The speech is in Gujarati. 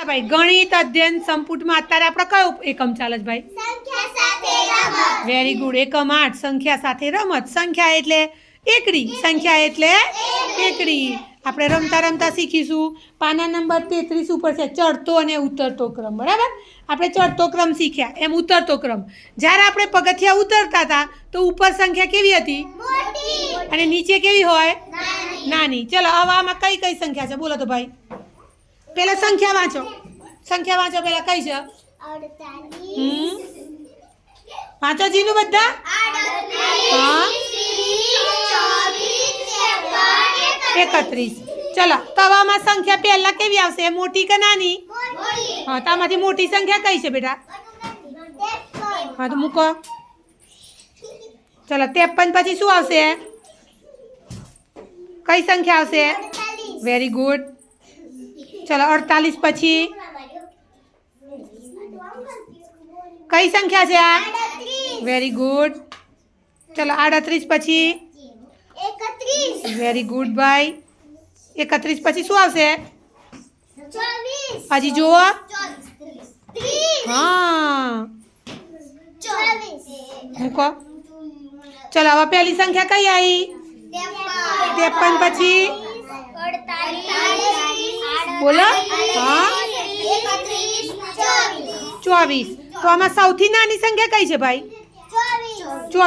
ભાઈ ગણિત અધ્યયન સંપુટમાં અત્યારે આપણે કયો એકમ ચાલે છે ભાઈ? Very good. એકમ 8 સંખ્યા સાથે રમત. સંખ્યા એટલે એકડી. સંખ્યા એટલે એકડી. આપણે રમતા રમતા શીખીશું. પાના નંબર 33 ઉપર છે ચડતો અને ઉતરતો ક્રમ. બરાબર? આપણે ચડતો ક્રમ શીખ્યા, એમ ઉતરતો ક્રમ. જ્યારે આપણે પગથિયા ઉતરતા હતા તો ઉપર સંખ્યા કેવી હતી? અને નીચે કેવી હોય? નાની. ચલો હવે આમાં કઈ કઈ સંખ્યા છે બોલો તો ભાઈ? પેલા સંખ્યા વાંચો. સંખ્યા વાંચો પેલા કઈ છે? વાંચો જીનું બધા. હા 31. ચલો તવામાં સંખ્યા પહેલા કેવી આવશે? મોટી કે નાની? હા તામાંથી મોટી સંખ્યા કઈ છે બેટા? હા તો મૂકો. ચલો 53 પછી શું આવશે? કઈ સંખ્યા આવશે? Very good. ચલો 48 પછી કઈ સંખ્યા છે આ? Very good. ચલો 38 પછી? વેરી ગુડ ભાઈ. 31 પછી શું આવશે? હજી જુઓ. હા મૂકો. ચલો હવે પહેલી સંખ્યા કઈ આવી? 53 પછી બોલો. હા 24. તો આમાં સૌથી નાની સંખ્યા કઈ છે ભાઈ?